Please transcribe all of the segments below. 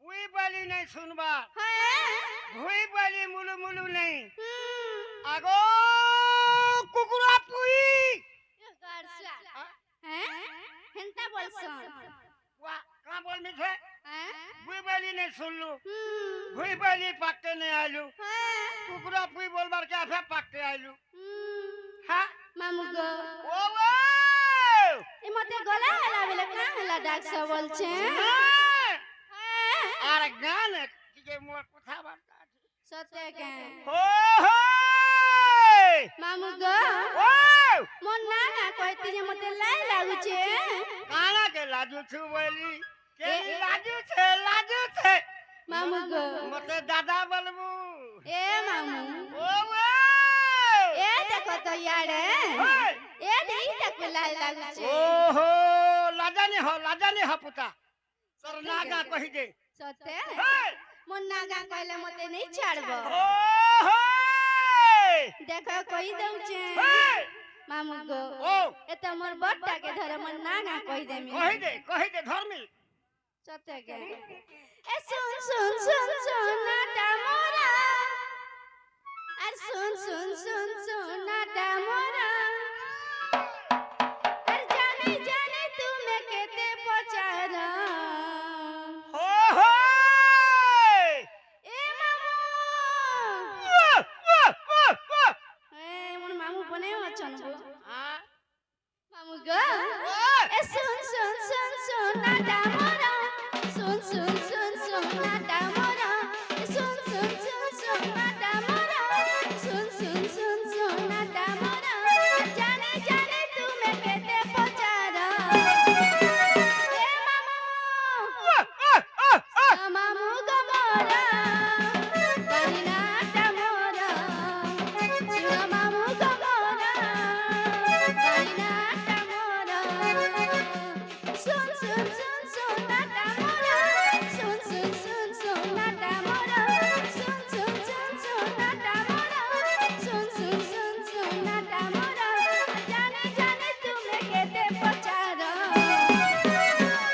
उई बाली नहीं सुनबा भुई बाली मुलु मुलु नहीं आगो कुकुरा पुई हेंता बोलसन वा कहां बोल में थे भुई बाली नहीं सुन लू भुई बाली पक्के नहीं आलू कुकुरा पुई बोल बार क्या फे पक्के आलू हां मामू गो ओ ए मते गला हला बेले का हला डाक सब बोलछे আর গান যে মোর কথা বার্তা সতে কে हो हो मामू गो ओ मन ना ना कहती जे मते लाई लागुछे काना के लाजू छु बोली के लाजू छे मामू गो मते दादा बोलबू ए मामू ओ ए देखो तो यारे ए नहीं तक लाई लागुछे ओहो लाजानी हो पुता सर नागा कहि दे सते मन नागा कहले मते नहीं छाड़बो ओहो देखो कहि दउछे मामू गो ओ ए त मोर बट्टा के धरे मन नागा कहि देमी कहि दे धर्मी सते के ए सुन नाटा मोरा अर सुन नाटा मोरा अर जाने तुम्हें केते पचारा हो हो ए मामू ए मोर मामू बने अछन गो मामू गो ए सुन नाटा मोरा सुन नाटा मोरा सुन नाटा मोरा सुन नाटा मोरा जाने तुम्हें केते पचारा ए मामू गो मोरा बनी नाटा मोरा सुन मामू गो मोरा बनी नाटा मोरा सुन नाटा मोरा सुन नाटा मोरा सुन नाटा मोरा सुन नाटा मोरा जाने तुम्हें केते पचारा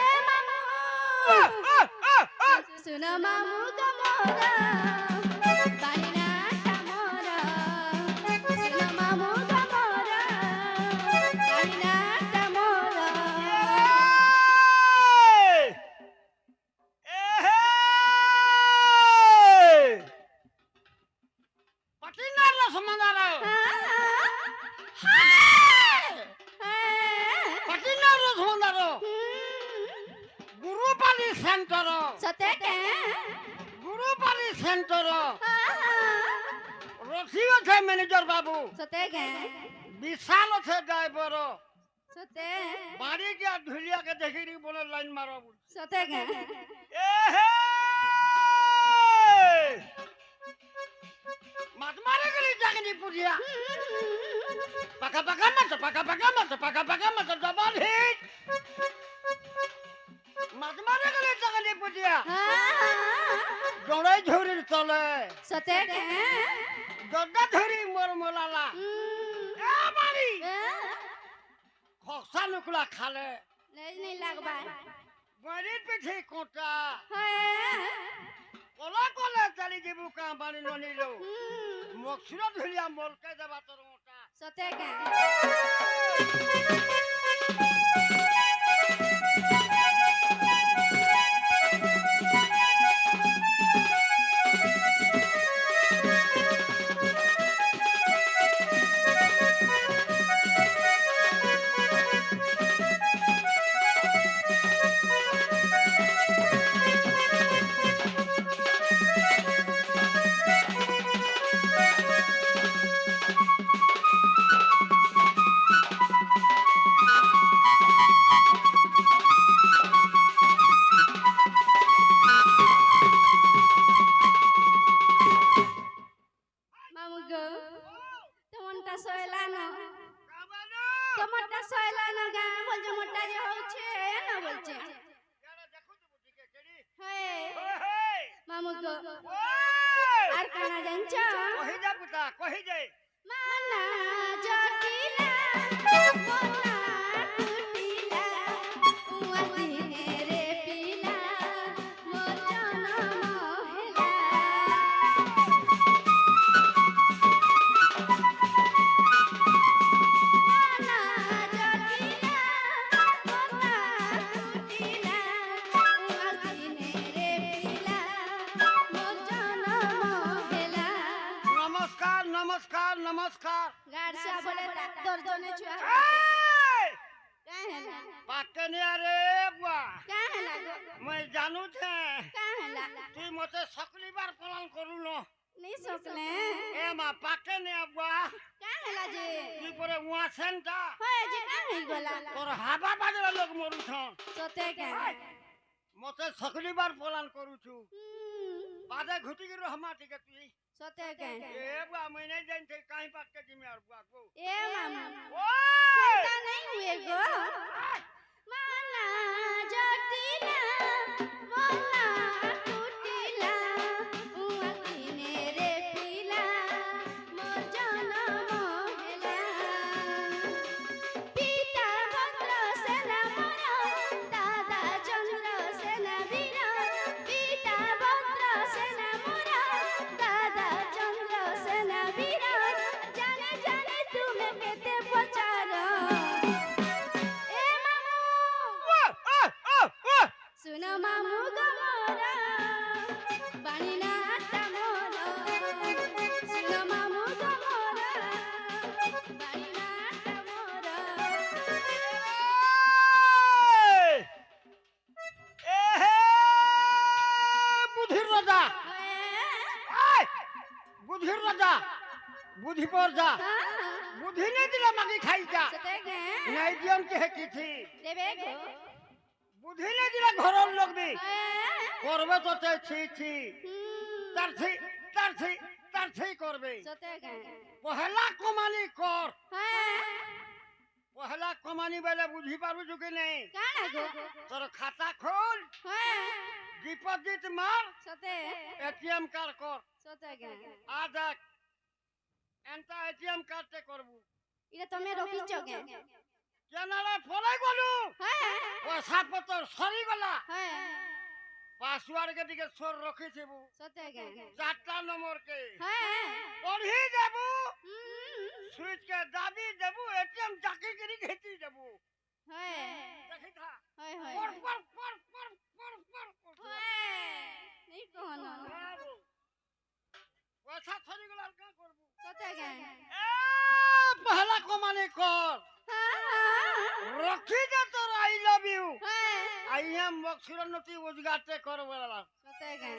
ए मामू सुन मामू गो मोरा बनी नाटा मोरा सुन मामू गो मोरा बनी नाटा मोरा पटिनार समाधान पटिनार समाधान गुरुपाली सेंटर सते के गुरुपाली सेंटर रसियो छे मैनेजर बाबू सते के विशाल छे ड्राइवर सते बाड़ी के धुलिया के देखिरी बोले लाइन मारो सते के मत मारे गली जगनी पुरिया पका पका मत दबाल हिट मत मारे गली जगनी पुरिया जोड़ाई झोरी चले सते के गड्डा धरी मोर मोलाला ए मारी खोसा नुकला खाले नहीं लगबा बड़ी पीछे कोटा है कोला चली जीबू का बानी ननी लो मक्सुरा धुलिया मोल के देबा तोर मोटा सते के मामू को आर काना जान्छ कहि जा पुता कहि जाय माना जटिला मोना टुटिला उआ दिने रे पिला मोर जन नमस्कार गाड़सा बोले डाक्टर जने छुआ ए! काहेला पाके ने अरे बुआ काहेला मैं जानू छे काहेला तू मते सकली बार पालन करू लो नहीं सकले ए मा पाके ने बुआ काहेला जे तू परे उहा सेंटा होय जे काहे गोला तोर हाबा बाजरा लोग मरू छन सोते के मते सकली बार पालन करू छु बादे घुटी गिरो हमा ठीक है तू सोते के ए बुआ मैं नहीं जानते काहे पाके जिमे और बुआ को ए मामा ओए ता नहीं हुए गो माना जटिला मोना टूटिला उआ किने रे पिला मोर जनम हेला पिता भद्र सेना मोर दादा चंद्र सेना वीर पिता भद्र सेना मोर दादा चंद्र सेना वीर जाने जाने तुम्हें केते पचारो ए मामू सुनो मामू गमोरा बाणी ना हाता मोरा सुनो मामू गमोरा बाणी ना हाता मोरा ए बुधिर राजा ए बुधिर राजा बुद्धि पर जा बुद्धि नहीं दिला मागी खाई जा सतेगे नहीं दियन के है किछि देबे गो बुद्धि नहीं दिला घरर लोग भी करबे तो ते छी तरथी करबे सतेगे पहला कमानी कर पहला कमानी बेले बुझी पारु जुके नहीं काना गो तोर खाता खोल डिपॉजिट मार सते एटीएम कार्ड कर सतेगे आ देख एंता एटीएम कार्ड ते करबू इरे तमे रोकी चगे केनाला फলাই গলু পয়সা পত্র সরি গলা পাসওয়ার্ড के दिके छोर रखी छेबू सतेगे चारटा नंबर के पढ़ी देबू स्विच के दाबी देबू एटीएम जाके गिरी घेती देबू देखि था पर नहीं कहना पैसा सरी गला का करबू सतेगे ए पहला कमाने कर रखी दे तो I love you I am मक्सुरनती उजगाते कर वाला सतेगे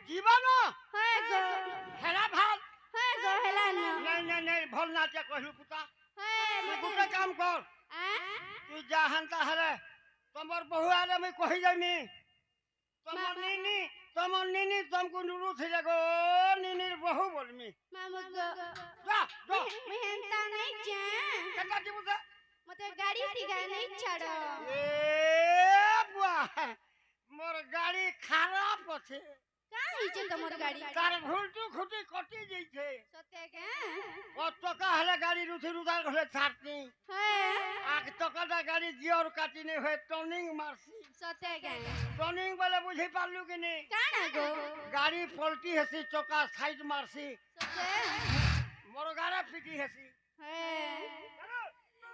जीवन हाय गो हेला भाल हाय गो हेला न नहीं भल ना क्या कहलू पुता हाय तू गुटे काम कर तू जाहनता हरे तमर बहु आले मैं कहि जामी तमर नीनी तुमको नुरु थिले गो नीनीर बहु बोलमी मामू गो जा मेहनता नहीं जा कटा जीबू से मते गाड़ी टिगा नहीं छाड़ो ए बुआ मोर गाड़ी खराब আছে काहे जे तमर गाड़ी तार भुलटू खुटी कटी जइछे सते के কত টাকা হলে গাড়ি রুথি রুদার হলে ছাড়নি हाय আগ টাকাটা গাড়ি গিয়র কাটিনে হয়ে টর্নিং মারছি सते के টর্নিং বলে বুঝি পারলু কি নি काना गो গাড়ি পলটি হেসি চকা সাইড মারছি सते মোর গাড়া পিটি হেসি हाय